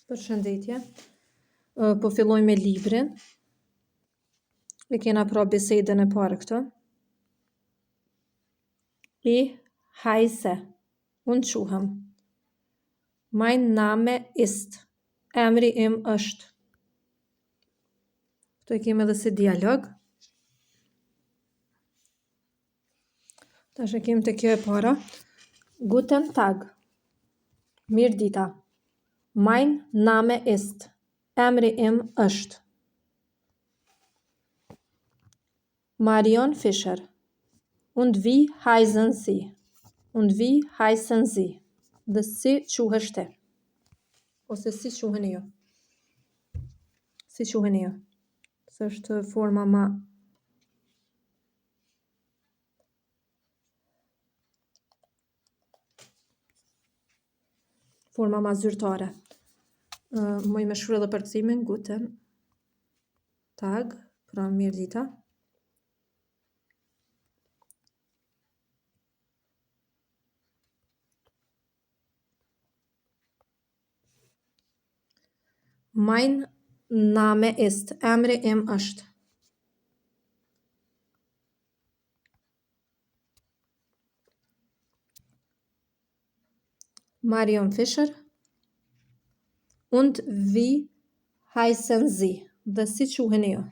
Përshëndetje. Po filloj me librin. E kena pra bisedën e parë këto. Ich heiße. Unë quhem. Mein Name ist. Emri im është. Këto e kemi edhe si dialog. Tash e kemi të kjo e para. Guten Tag. Mirë dita. Mein Name ist. Emri im është. Marion Fischer. Und wie heißen Sie? Und wie heißen Sie? Dhe si quhesh ti? Ose si quheni ju? Si quheni ju? Se është forma ma zyrtare. Moj me shkruaj edhe përkthimin Guten Tag, pra mirë dita. Mein Name ist. Emri im është. Marion Fischer. Und wie heißen Sie? Dhe si quheni ju?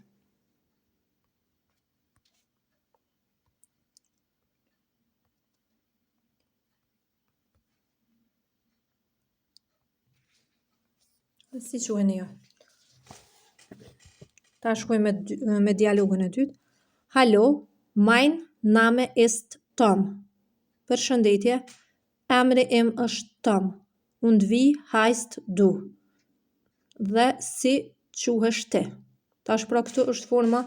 Dhe si quheni ju? Ta shkoj me dialogun e dytë. Hallo, mein Name ist Tom. Përshëndetje, emri im është Tom. Und wie heißt du? Dhe si quhesh ti? Tash pra këtu është forma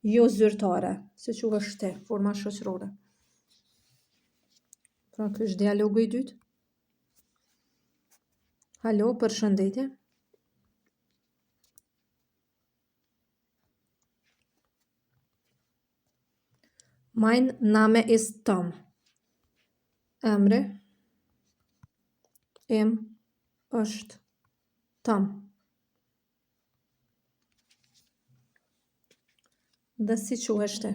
jo zyrtare. Si quhesh ti? Forma shoqërore. Pra ky është dialogu i dytë. Hallo, përshëndetje. Mein Name ist Tom. Emri im është Tom. Dhe si quhesh ti?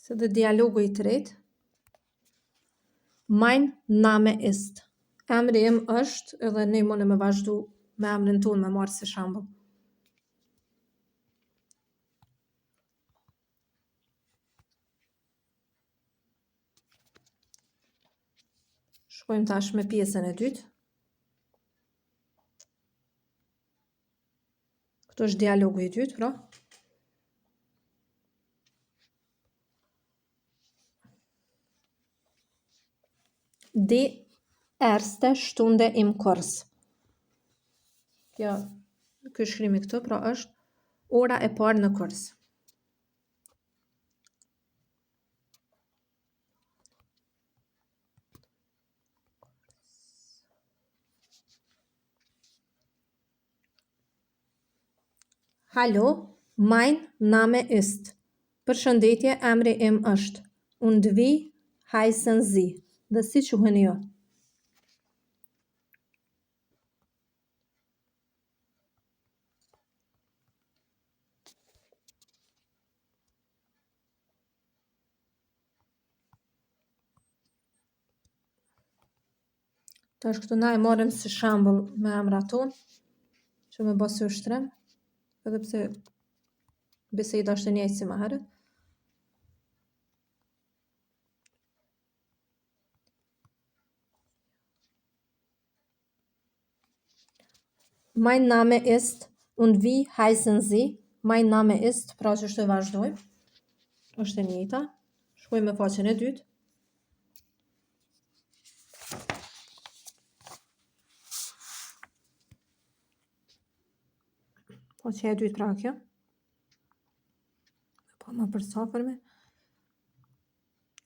Se dhe dialogu i tretë. Mein Name ist. Emri im është, edhe ne mune me vazhdu me emrin tonë me marrë si shembull. Shkojmë tash me pjesën e dytë. Këto është dialogu i dytë, pra. Die erste Stunde im Kurs. Ky shkrimi këtu, pra është ora e parë në kurs. Hallo, mein Name ist. Përshëndetje, emri im është. Und wie heißen Sie? Dhe si quheni ju? Tash këtu na e marrim si shembull me emrat tonë, që me bë ushtrim, edhe pse biseda është e njëjtë si më herët. Mein Name ist. Und wie heißen Sie? Mein Name ist. Pra që është të vazhdojmë. Është e njëjta. Shkojmë me faqen e dytë. Faqja e dytë pra kjo. Po më përsapërme.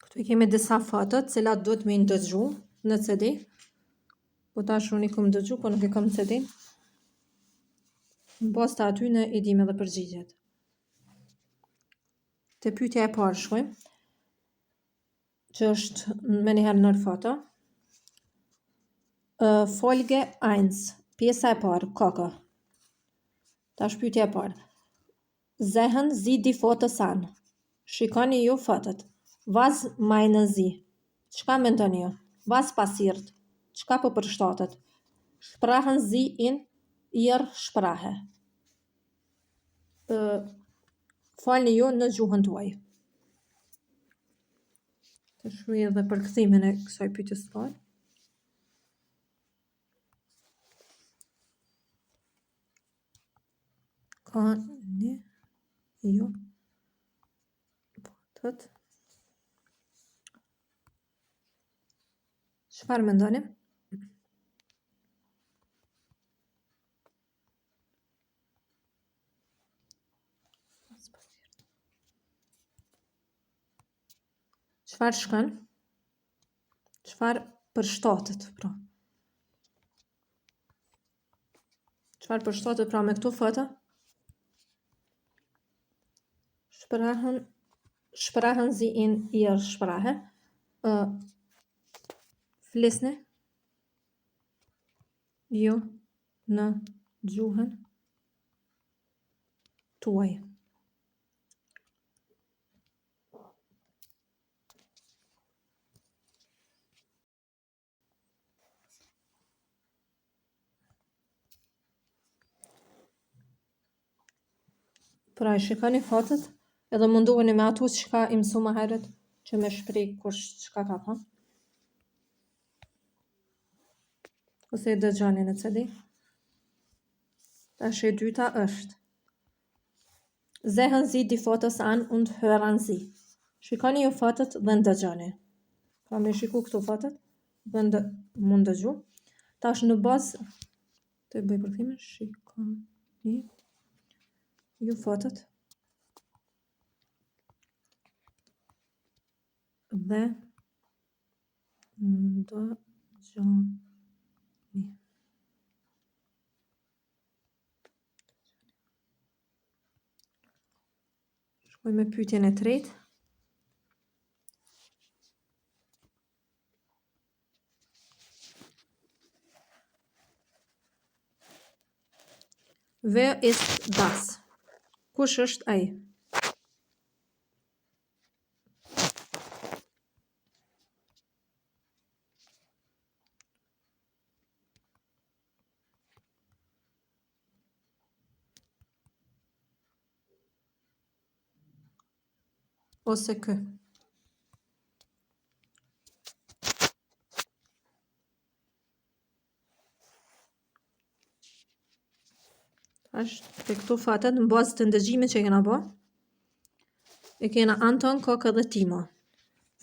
Këtu i kemi disa fotot, cilat duhet me ndëgju në CD. Po tash unë i kam dëgju, po nuk e kam CD. Në bazë të aty i dim edhe përgjigjet. Te pyetja e parë shkojmë, që është me njëherë nër foto. Folge 1, pjesa e parë, kaka. Tash pyetja e parë. Sehen Sie die Fotos an? Shikoni ju fotot. Was meinen Sie? Çka mendoni ju? Was passiert? Çka po përshtatet? Sprachen Sie in Ihrer Sprache? Falni ju në gjuhën tuaj. Të shkruaj edhe përkthimin e kësaj pyetjes së parë. Kanë ju fotot. Çfarë mendoni? Çfarë shkon? Çfarë përshtatet, pra? Çfarë përshtatet pra me këto foto? Sprachen Sie in Ihrer Sprache? Flisni ju në gjuhën tuaj. Pra i shikoni fotot, edhe mundoheni me ato çka i mësu më herët, që me shpreh kush çka ka thënë. Ose e dëgjoni në CD. Tash e dyta është. Sehen Sie die Fotos an und hören Sie. Shikoni ju fotot dhe ndëgjoni. Pra me shiku këto fotot dhe mund dëgju. Tash në bazë të bëj përkthimin, shikoni ju fotot dhe ndëgjoni. Shkoj me pyetjen e tretë. Wer ist das? Kush është ai? Ose kë. Tash te këto fotot në bazë të ndëgjimit që kena bë, e kena Anton, Kaka dhe Timo.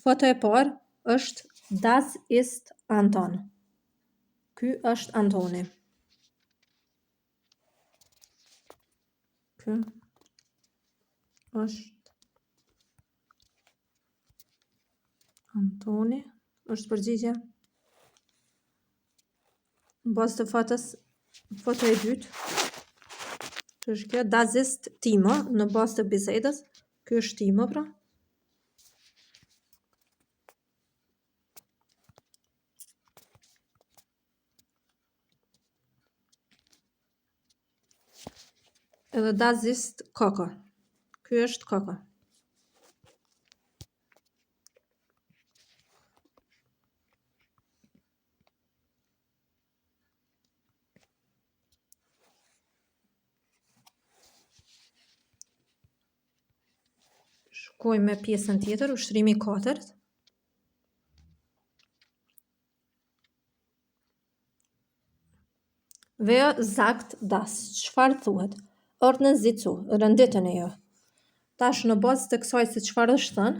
Foto e parë është Das ist Anton. Ky është Antoni. Ky është Antoni. Është përgjigje. Në bazë të fotos, foto e dytë, që është kjo, Das ist Timo, në bazë të bisedës, ky është Timo, pra. Edhe Das ist Kaka. Ky është Kaka. Shkoj me pjesën tjetër, ushtrimi 4. Wer sagt das? Çfarë thuhet? Ordnen Sie zu, rënditën e jo. Tash në bazë të kësaj se çfarë është thënë,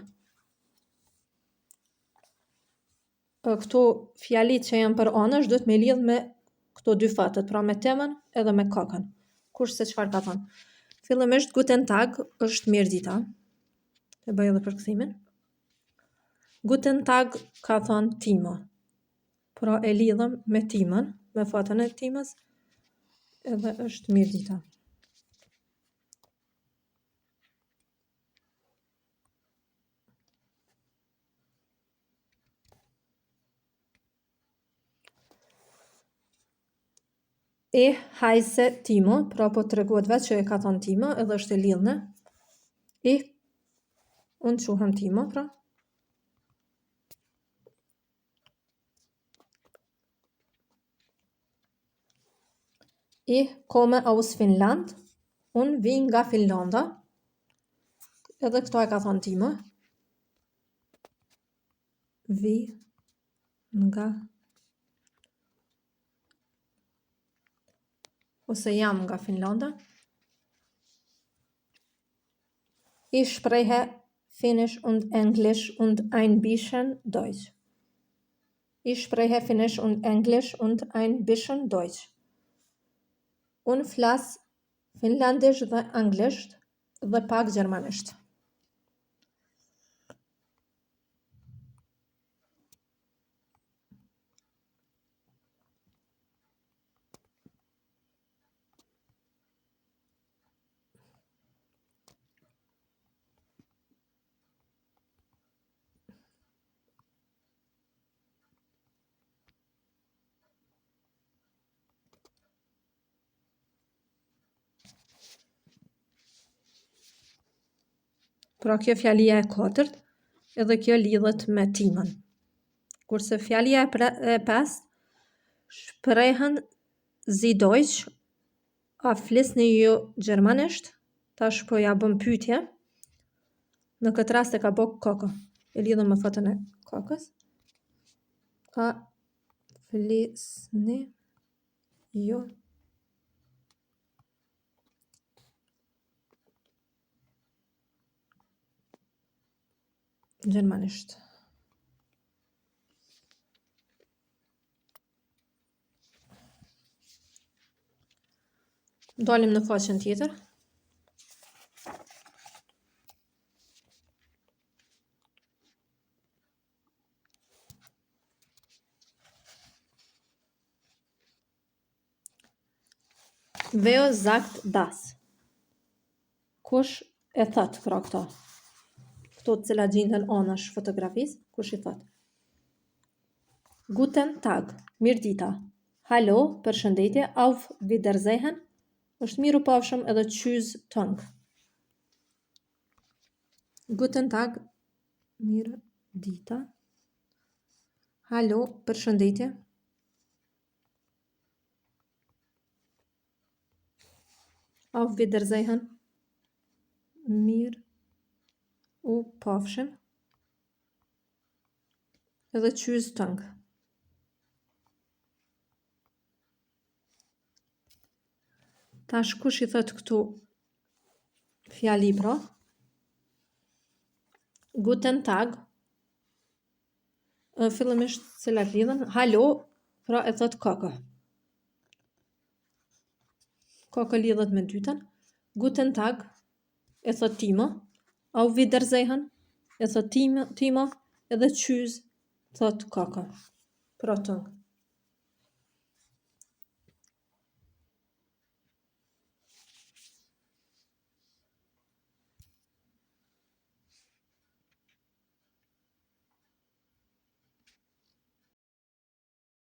këto fjalit që janë për anësh duhet me lidh me këto dy fatet, pra me temën edhe me kakën. Kush se çfarë ka thënë. Fillimisht Guten Tag është mirëdita. E bëj edhe përkthimin. Guten Tag ka thënë Timo. Po pra e lidhëm me timën, me fatën e timës, edhe është Mirdita. Ich heiße Timo, pra po të reguat vetë që e ka thonë Timo, edhe është e lidhëne. Ich, unë quhem Timo, pra. Ich komme aus Finnland, unë vi nga Finlanda, edhe këto e ka thonë Timo. Vi nga ose jam nga Finlanda. Ich spreche Finnisch und Englisch und ein bisschen Deutsch. Ich spreche Finnisch und Englisch und ein bisschen Deutsch. Unë flas finlandisht dhe anglisht dhe pak gjermanisht. Pra kjo fjalia e katërt, edhe kjo lidhet me timën. Kurse fjalia e pestë, sprechen Sie Deutsch, a flisni ju gjermanisht, tash po ja bëm pyetje. Në këtë rast e ka bë kaka, e lidhëm me fatën e kakës. A flisni ju gjermanisht. Dalim në faqen tjetër. Wer sagt das? Kush e thot pra këto? Këto të cilat gjenden anash fotografisë, kush i thot? Guten Tag, Mirdita. Hallo, përshëndetje, auf Wiedersehen. Është miru pafshëm edhe tschüss tonk. Guten Tag, Mirdita. Hallo, përshëndetje. Auf Wiedersehen. Mirë u pafshim. Edhe tschüss tonk. Tash kush i thot këtu fjali pra? Guten Tag. Fillimisht cilat lidhen. Hallo, pra e thot kaka. Kaka lidhet me dytën. Guten Tag, e thot Timo. Auf Wiedersehen, e thot Timo. Edhe tschüss, thot kaka. Pra tonk.